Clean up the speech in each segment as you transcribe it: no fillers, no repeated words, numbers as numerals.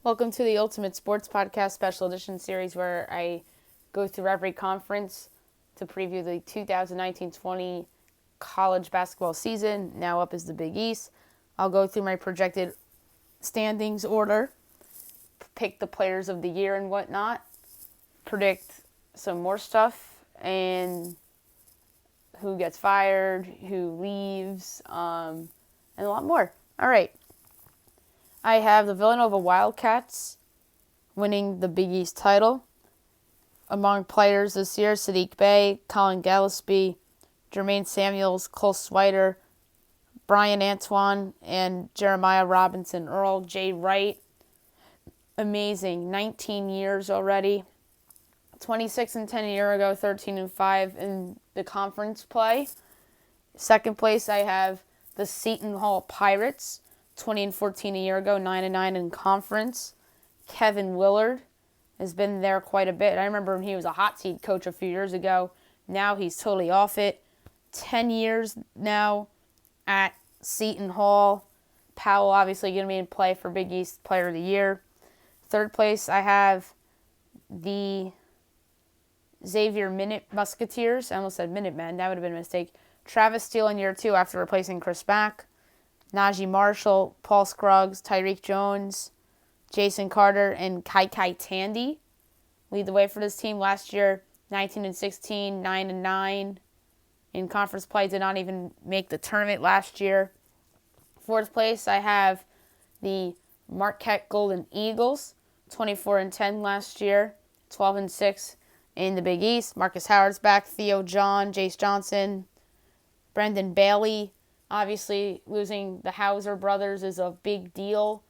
Welcome to the Ultimate Sports Podcast Special Edition series where I go through every conference to preview the 2019-20 college basketball season. Now up is the Big East. I'll go through my projected standings order, pick the players of the year and whatnot, predict some more stuff, and who gets fired, who leaves, and a lot more. All right. I have the Villanova Wildcats winning the Big East title. Among players this year, Saddiq Bey, Colin Gillespie, Jermaine Samuels, Cole Swider, Brian Antoine, and Jeremiah Robinson Earl. Jay Wright, amazing, 19 years already. 26-10 a year ago, 13-5 in the conference play. Second place, I have the Seton Hall Pirates, 20-14 a year ago, 9-9 in conference. Kevin Willard has been there quite a bit. I remember when he was a hot seat coach a few years ago. Now he's totally off it. 10 years now at Seton Hall. Powell obviously going to be in play for Big East Player of the Year. Third place, I have the Xavier Musketeers. I almost said Minutemen. That would have been a mistake. Travis Steele in year 2 after replacing Chris Mack. Najee Marshall, Paul Scruggs, Tyreek Jones, Jason Carter, and Kai Tandy lead the way for this team. Last year, 19-16, 9-9 in conference play. Did not even make the tournament last year. Fourth place, I have the Marquette Golden Eagles, 24-10 last year, 12-6 in the Big East. Marcus Howard's back, Theo John, Jace Johnson, Brendan Bailey. Obviously, losing the Hauser brothers is a big deal,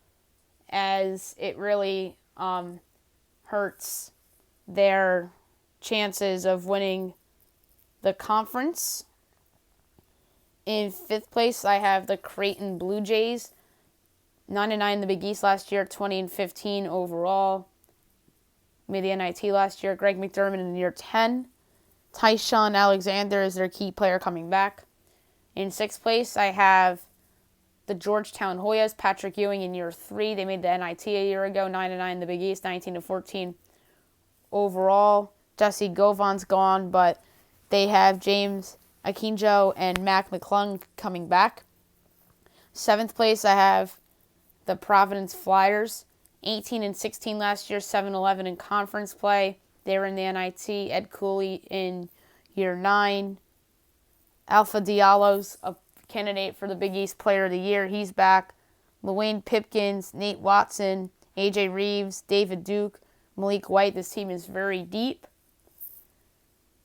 as it really hurts their chances of winning the conference. In fifth place, I have the Creighton Blue Jays, 9-9 in the Big East last year, 20-15 overall. Made the NIT last year. Greg McDermott in year 10. Tyshawn Alexander is their key player coming back. In sixth place, I have the Georgetown Hoyas, Patrick Ewing in year 3. They made the NIT a year ago, 9-9 in the Big East, 19-14 overall. Jesse Govan's gone, but they have James Akinjo and Mac McClung coming back. Seventh place, I have the Providence Flyers, 18-16 last year, 7-11 in conference play. They were in the NIT. Ed Cooley in year 9. Alpha Diallo's a candidate for the Big East Player of the Year. He's back. Lewayne Pipkins, Nate Watson, AJ Reeves, David Duke, Malik White. This team is very deep.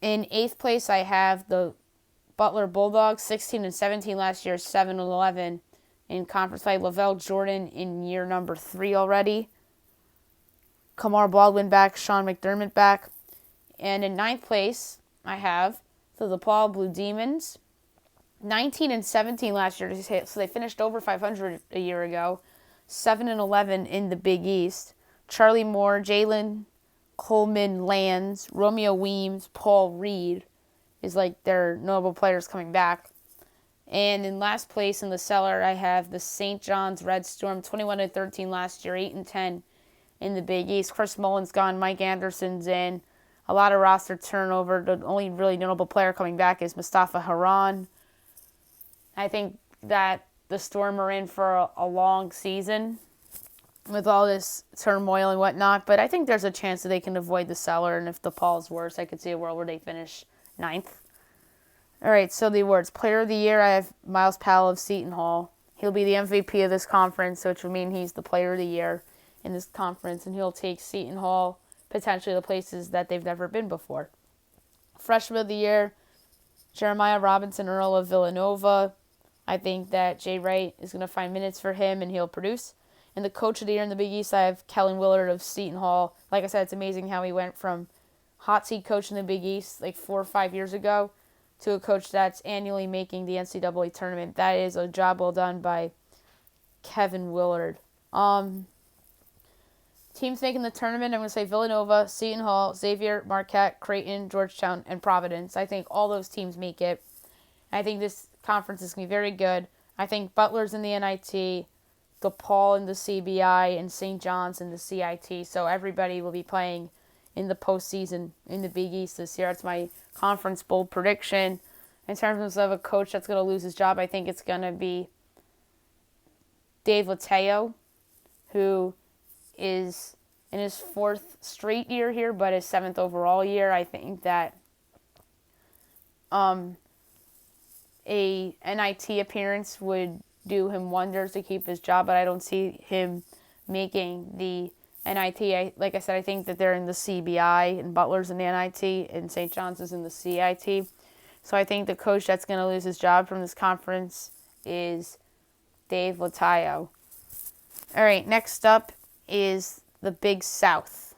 In eighth place, I have the Butler Bulldogs, 16-17 last year, 7-11 in conference play. Lavelle Jordan in year number 3 already. Kamar Baldwin back, Sean McDermott back. And in ninth place, I have the DePaul Blue Demons, 19-17 last year, so they finished over 500 a year ago, 7-11 in the Big East. Charlie Moore, Jalen Coleman Lands, Romeo Weems, Paul Reed is like their notable players coming back. And in last place in the cellar, I have the St. John's Red Storm, 21-13 last year, 8-10 in the Big East. Chris Mullen's gone, Mike Anderson's in. A lot of roster turnover. The only really notable player coming back is Mustafa Haran. I think that the Storm are in for a long season with all this turmoil and whatnot, but I think there's a chance that they can avoid the cellar, and if DePaul's worse, I could see a world where they finish 9th. All right, so the awards. Player of the Year, I have Miles Powell of Seton Hall. He'll be the MVP of this conference, which would mean he's the Player of the Year in this conference, and he'll take Seton Hall potentially the places that they've never been before. Freshman of the Year, Jeremiah Robinson Earl of Villanova. I think that Jay Wright is going to find minutes for him and he'll produce. And the Coach of the Year in the Big East, I have Kellen Willard of Seton Hall. Like I said, it's amazing how he went from hot seat coach in the Big East like 4 or 5 years ago to a coach that's annually making the NCAA tournament. That is a job well done by Kevin Willard. Teams making the tournament, I'm going to say Villanova, Seton Hall, Xavier, Marquette, Creighton, Georgetown, and Providence. I think all those teams make it. I think this conference is going to be very good. I think Butler's in the NIT. DePaul in the CBI, and St. John's in the CIT. So everybody will be playing in the postseason in the Big East this year. That's my conference bold prediction. In terms of a coach that's going to lose his job, I think it's going to be Dave Leitao, who is in his 4th straight year here, but his 7th overall year. I think that a NIT appearance would do him wonders to keep his job, but I don't see him making the NIT. Like I said, I think that they're in the CBI, and Butler's in the NIT, and St. John's is in the CIT. So I think the coach that's going to lose his job from this conference is Dave Leitao. All right, next up is the Big South.